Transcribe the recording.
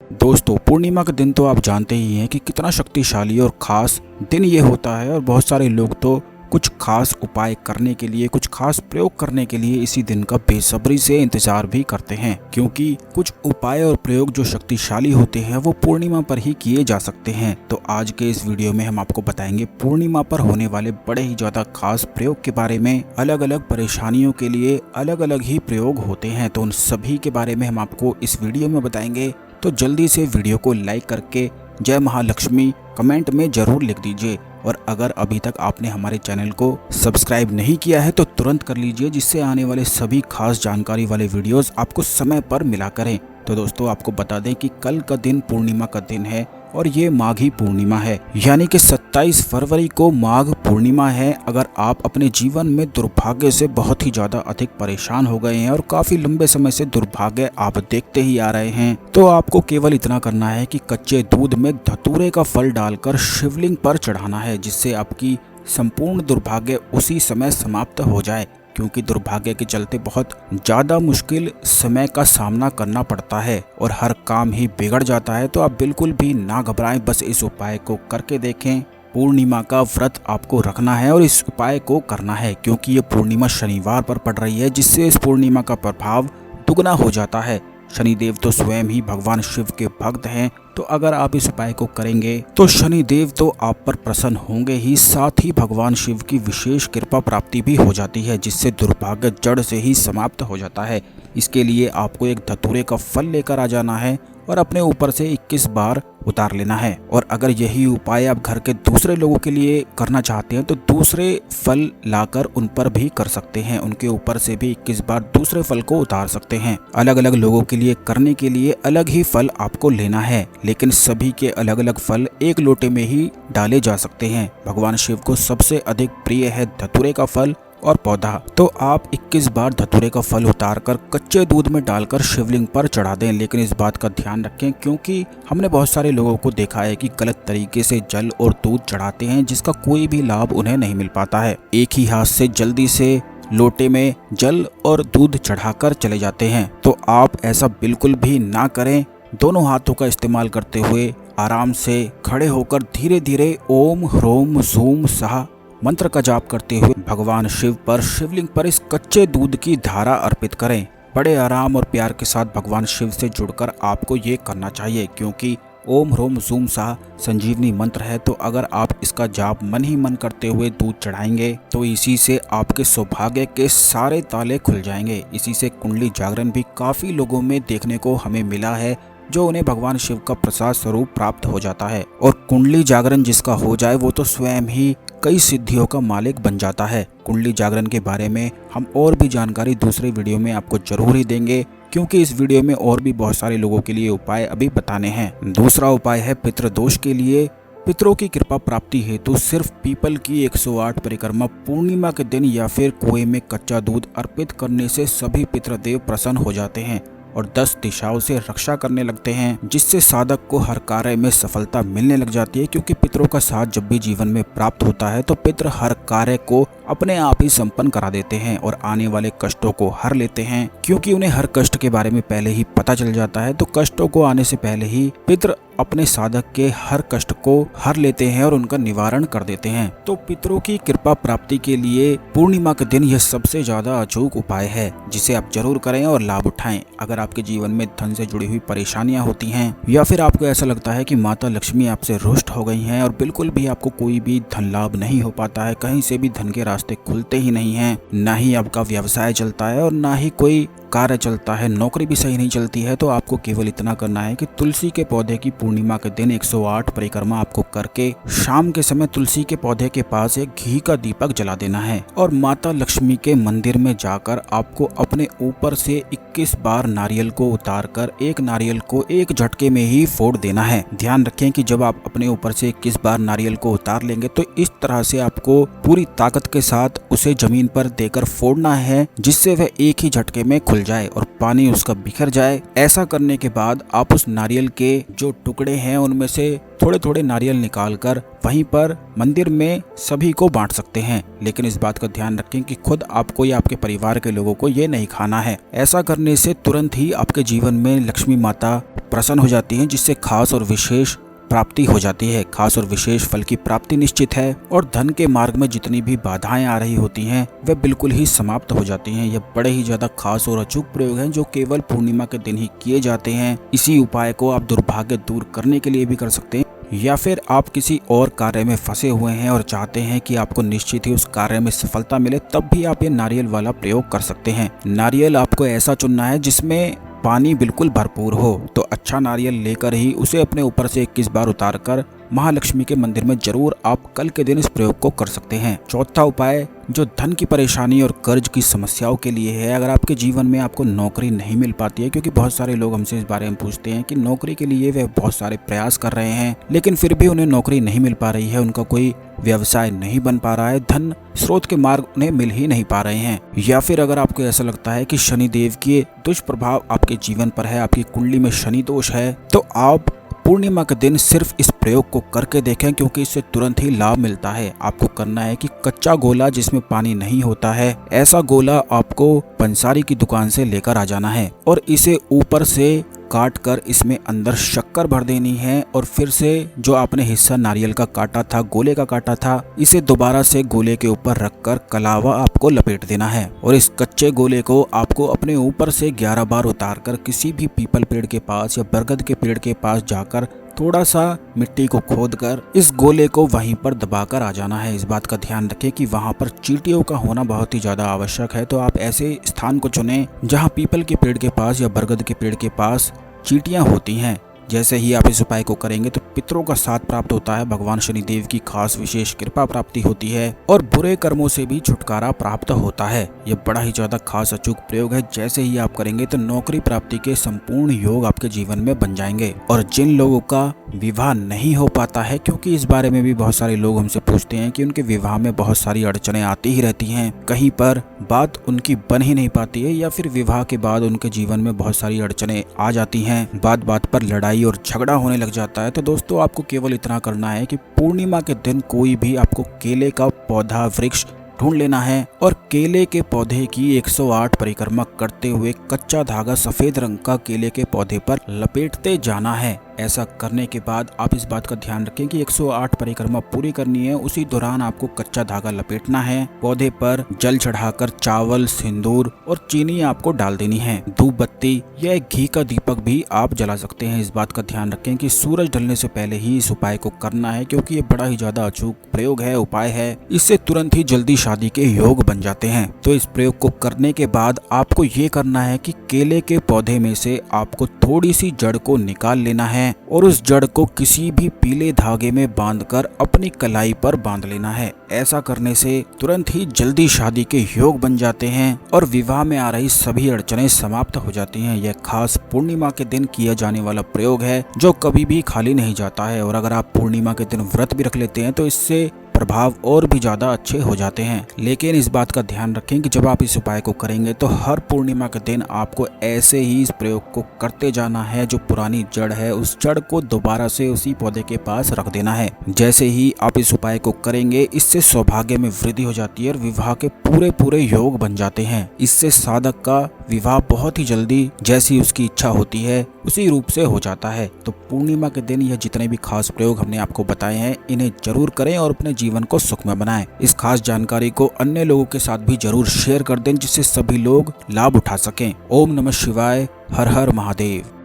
दोस्तों, पूर्णिमा का दिन तो आप जानते ही हैं कि कितना शक्तिशाली और ख़ास दिन ये होता है और बहुत सारे लोग तो कुछ खास उपाय करने के लिए, कुछ खास प्रयोग करने के लिए इसी दिन का बेसब्री से इंतजार भी करते हैं, क्योंकि कुछ उपाय और प्रयोग जो शक्तिशाली होते हैं वो पूर्णिमा पर ही किए जा सकते हैं। तो आज के इस वीडियो में हम आपको बताएंगे पूर्णिमा पर होने वाले बड़े ही ज्यादा खास प्रयोग के बारे में। अलग अलग परेशानियों के लिए अलग अलग ही प्रयोग होते हैं, तो उन सभी के बारे में हम आपको इस वीडियो में बताएंगे। तो जल्दी से वीडियो को लाइक करके जय महालक्ष्मी कमेंट में जरूर लिख दीजिए, और अगर अभी तक आपने हमारे चैनल को सब्सक्राइब नहीं किया है तो तुरंत कर लीजिए, जिससे आने वाले सभी खास जानकारी वाले वीडियोस आपको समय पर मिला करें। तो दोस्तों, आपको बता दें कि कल का दिन पूर्णिमा का दिन है और ये माघी पूर्णिमा है, यानी कि 27 फरवरी को माघ पूर्णिमा है। अगर आप अपने जीवन में दुर्भाग्य से बहुत ही ज्यादा अधिक परेशान हो गए हैं और काफी लंबे समय से दुर्भाग्य आप देखते ही आ रहे हैं, तो आपको केवल इतना करना है कि कच्चे दूध में धतूरे का फल डालकर शिवलिंग पर चढ़ाना है, जिससे आपकी संपूर्ण दुर्भाग्य उसी समय समाप्त हो जाए। क्योंकि दुर्भाग्य के चलते बहुत ज्यादा मुश्किल समय का सामना करना पड़ता है और हर काम ही बिगड़ जाता है। तो आप बिल्कुल भी ना घबराएं, बस इस उपाय को करके देखें। पूर्णिमा का व्रत आपको रखना है और इस उपाय को करना है, क्योंकि ये पूर्णिमा शनिवार पर पड़ रही है, जिससे इस पूर्णिमा का प्रभाव दुगना हो जाता है। शनिदेव तो स्वयं ही भगवान शिव के भक्त हैं, तो अगर आप इस उपाय को करेंगे तो शनिदेव तो आप पर प्रसन्न होंगे ही, साथ ही भगवान शिव की विशेष कृपा प्राप्ति भी हो जाती है, जिससे दुर्भाग्य जड़ से ही समाप्त हो जाता है। इसके लिए आपको एक धतूरे का फल लेकर आ जाना है और अपने ऊपर से 21 बार उतार लेना है। और अगर यही उपाय आप घर के दूसरे लोगों के लिए करना चाहते हैं तो दूसरे फल लाकर उन पर भी कर सकते हैं, उनके ऊपर से भी 21 बार दूसरे फल को उतार सकते हैं। अलग अलग लोगों के लिए करने के लिए अलग ही फल आपको लेना है, लेकिन सभी के अलग अलग फल एक लोटे में ही डाले जा सकते हैं। भगवान शिव को सबसे अधिक प्रिय है धतूरे का फल और पौधा। तो आप 21 बार धतूरे का फल उतारकर कच्चे दूध में डालकर शिवलिंग पर चढ़ा दें, लेकिन इस बात का ध्यान रखें, क्योंकि हमने बहुत सारे लोगों को देखा है कि गलत तरीके से जल और दूध चढ़ाते हैं, जिसका कोई भी लाभ उन्हें नहीं मिल पाता है। एक ही हाथ से जल्दी से लोटे में जल और दूध चढ़ाकर चले जाते हैं, तो आप ऐसा बिल्कुल भी ना करें। दोनों हाथों का इस्तेमाल करते हुए आराम से खड़े होकर धीरे धीरे ओम ह्रोम ज़ूम सहा मंत्र का जाप करते हुए भगवान शिव पर शिवलिंग पर इस कच्चे दूध की धारा अर्पित करें। बड़े आराम और प्यार के साथ भगवान शिव से जुड़कर आपको ये करना चाहिए, क्योंकि ओम ह्रोम ज़ूम सहा संजीवनी मंत्र है। तो अगर आप इसका जाप मन ही मन करते हुए दूध चढ़ाएंगे तो इसी से आपके सौभाग्य के सारे ताले खुल जाएंगे। इसी से कुंडली जागरण भी काफी लोगों में देखने को हमें मिला है, जो उन्हें भगवान शिव का प्रसाद स्वरूप प्राप्त हो जाता है। और कुंडली जागरण जिसका हो जाए वो तो स्वयं ही कई सिद्धियों का मालिक बन जाता है। कुंडली जागरण के बारे में हम और भी जानकारी दूसरे वीडियो में आपको जरूर ही देंगे, क्योंकि इस वीडियो में और भी बहुत सारे लोगों के लिए उपाय अभी बताने हैं। दूसरा उपाय है पितृदोष के लिए। पितरों की कृपा प्राप्ति हेतु सिर्फ पीपल की 108 परिक्रमा पूर्णिमा के दिन या फिर कुएं में कच्चा दूध अर्पित करने से सभी पितृदेव प्रसन्न हो जाते हैं और 10 दिशाओं से रक्षा करने लगते हैं, जिससे साधक को हर कार्य में सफलता मिलने लग जाती है। क्योंकि पितरों का साथ जब भी जीवन में प्राप्त होता है तो पितर हर कार्य को अपने आप ही संपन्न करा देते हैं और आने वाले कष्टों को हर लेते हैं, क्योंकि उन्हें हर कष्ट के बारे में पहले ही पता चल जाता है। तो कष्टों को आने से पहले ही पितर अपने साधक के हर कष्ट को हर लेते हैं और उनका निवारण कर देते हैं। तो पितरों की कृपा प्राप्ति के लिए पूर्णिमा के दिन यह सबसे ज्यादा अचूक उपाय है, जिसे आप जरूर करें और लाभ उठाएं। अगर आपके जीवन में धन से जुड़ी हुई परेशानियां होती हैं, या फिर आपको ऐसा लगता है कि माता लक्ष्मी आपसे रुष्ट हो गई हैं और बिल्कुल भी आपको कोई भी धन लाभ नहीं हो पाता है, कहीं से भी धन के रास्ते खुलते ही नहीं हैं, ना ही आपका व्यवसाय चलता है और ना ही कोई कार्य चलता है, नौकरी भी सही नहीं चलती है, तो आपको केवल इतना करना है कि तुलसी के पौधे की पूर्णिमा के दिन 108 परिक्रमा आपको करके शाम के समय तुलसी के पौधे के पास एक घी का दीपक जला देना है और माता लक्ष्मी के मंदिर में जाकर आपको अपने ऊपर से 21 बार नारियल को उतारकर एक नारियल को एक झटके में ही फोड़ देना है। ध्यान रखें कि जब आप अपने ऊपर से 21 बार नारियल को उतार लेंगे तो इस तरह से आपको पूरी ताकत के साथ उसे जमीन पर देकर फोड़ना है, जिससे वह एक ही झटके में खुल जाए और पानी उसका बिखर जाए। ऐसा करने के बाद आप उस नारियल के जो टुकड़े हैं उनमें से थोड़े थोड़े नारियल निकालकर वहीं पर मंदिर में सभी को बांट सकते हैं। लेकिन इस बात का ध्यान रखें कि खुद आपको या आपके परिवार के लोगों को ये नहीं खाना है। ऐसा करने से तुरंत ही आपके जीवन में लक्ष्मी माता प्रसन्न हो जाती हैं, जिससे खास और विशेष प्राप्ति हो जाती है। खास और विशेष फल की प्राप्ति निश्चित है और धन के मार्ग में जितनी भी बाधाएं आ रही होती हैं वे बिल्कुल ही समाप्त हो जाती हैं। यह बड़े ही ज्यादा खास और अचूक प्रयोग हैं जो केवल पूर्णिमा के दिन ही किए जाते हैं। इसी उपाय को आप दुर्भाग्य दूर करने के लिए भी कर सकते हैं, या फिर आप किसी और कार्य में फंसे हुए हैं और चाहते हैं कि आपको निश्चित ही उस कार्य में सफलता मिले, तब भी आप ये नारियल वाला प्रयोग कर सकते हैं। नारियल आपको ऐसा चुनना है जिसमें पानी बिल्कुल भरपूर हो। तो अच्छा नारियल लेकर ही उसे अपने ऊपर से 21 बार उतारकर महालक्ष्मी के मंदिर में जरूर आप कल के दिन इस प्रयोग को कर सकते हैं। चौथा उपाय जो धन की परेशानी और कर्ज की समस्याओं के लिए है। अगर आपके जीवन में आपको नौकरी नहीं मिल पाती है, क्योंकि बहुत सारे लोग हमसे इस बारे में पूछते हैं कि नौकरी के लिए वे बहुत सारे प्रयास कर रहे हैं लेकिन फिर भी उन्हें नौकरी नहीं मिल पा रही है, उनका कोई व्यवसाय नहीं बन पा रहा है, धन स्रोत के मार्ग उन्हें मिल ही नहीं पा रहे हैं, या फिर अगर आपको ऐसा लगता है कि शनिदेव के दुष्प्रभाव आपके जीवन पर है, आपकी कुंडली में शनि दोष है, तो आप पूर्णिमा के दिन सिर्फ इस प्रयोग को करके देखें, क्योंकि इससे तुरंत ही लाभ मिलता है। आपको करना है कि कच्चा गोला जिसमें पानी नहीं होता है, ऐसा गोला आपको पंसारी की दुकान से लेकर आ जाना है और इसे ऊपर से काट कर इसमें अंदर शक्कर भर देनी है और फिर से जो आपने हिस्सा नारियल का काटा था, गोले का काटा था, इसे दोबारा से गोले के ऊपर रखकर कलावा आपको लपेट देना है और इस कच्चे गोले को आपको अपने ऊपर से 11 बार उतारकर किसी भी पीपल पेड़ के पास या बरगद के पेड़ के पास जाकर थोड़ा सा मिट्टी को खोदकर इस गोले को वहीं पर दबाकर आ जाना है। इस बात का ध्यान रखें कि वहां पर चींटियों का होना बहुत ही ज्यादा आवश्यक है, तो आप ऐसे स्थान को चुनें जहां पीपल के पेड़ के पास या बरगद के पेड़ के पास चींटियां होती हैं। जैसे ही आप इस उपाय को करेंगे तो पितरों का साथ प्राप्त होता है, भगवान शनिदेव की खास विशेष कृपा प्राप्ति होती है और बुरे कर्मों से भी छुटकारा प्राप्त होता है। यह बड़ा ही ज्यादा खास अचूक प्रयोग है। जैसे ही आप करेंगे तो नौकरी प्राप्ति के संपूर्ण योग आपके जीवन में बन जाएंगे। और जिन लोगों का विवाह नहीं हो पाता है, क्योंकि इस बारे में भी बहुत सारे लोग हमसे पूछते हैं कि उनके विवाह में बहुत सारी अड़चने आती ही रहती हैं, कहीं पर बात उनकी बन ही नहीं पाती है या फिर विवाह के बाद उनके जीवन में बहुत सारी अड़चने आ जाती हैं, बात बात पर लड़ाई और झगड़ा होने लग जाता है। तो दोस्तों आपको केवल इतना करना है कि पूर्णिमा के दिन कोई भी आपको केले का पौधा वृक्ष ढूंढ लेना है और केले के पौधे की 108 परिक्रमा करते हुए कच्चा धागा सफेद रंग का केले के पौधे पर लपेटते जाना है। ऐसा करने के बाद आप इस बात का ध्यान रखें कि 108 परिक्रमा पूरी करनी है। उसी दौरान आपको कच्चा धागा लपेटना है, पौधे पर जल चढ़ाकर चावल, सिंदूर और चीनी आपको डाल देनी है। धूप बत्ती या एक घी का दीपक भी आप जला सकते हैं। इस बात का ध्यान रखें कि सूरज ढलने से पहले ही इस उपाय को करना है, क्योंकि ये बड़ा ही ज्यादा अचूक प्रयोग है, उपाय है। इससे तुरंत ही जल्दी शादी के योग बन जाते हैं। तो इस प्रयोग को करने के बाद आपको ये करना है कि केले के पौधे में से आपको थोड़ी सी जड़ को निकाल लेना है और उस जड़ को किसी भी पीले धागे में बांधकर अपनी कलाई पर बांध लेना है। ऐसा करने से तुरंत ही जल्दी शादी के योग बन जाते हैं और विवाह में आ रही सभी अड़चनें समाप्त हो जाती हैं। यह खास पूर्णिमा के दिन किया जाने वाला प्रयोग है जो कभी भी खाली नहीं जाता है। और अगर आप पूर्णिमा के दिन व्रत भी रख लेते हैं तो इससे प्रभाव और भी ज्यादा अच्छे हो जाते हैं। लेकिन इस बात का ध्यान रखें कि जब आप इस उपाय को करेंगे तो हर पूर्णिमा के दिन आपको ऐसे ही इस प्रयोग को करते जाना है। जो पुरानी जड़ है उस जड़ को दोबारा से उसी पौधे के पास रख देना है। जैसे ही आप इस उपाय को करेंगे इससे सौभाग्य में वृद्धि हो जाती है और विवाह के पूरे योग बन जाते हैं। इससे साधक का विवाह बहुत ही जल्दी जैसी उसकी इच्छा होती है उसी रूप से हो जाता है। तो पूर्णिमा के दिन यह जितने भी खास प्रयोग हमने आपको बताए हैं इन्हें जरूर करें और अपने जीवन को सुखमय बनाएं। इस खास जानकारी को अन्य लोगों के साथ भी जरूर शेयर कर दें जिससे सभी लोग लाभ उठा सकें। ओम नमः शिवाय, हर हर महादेव।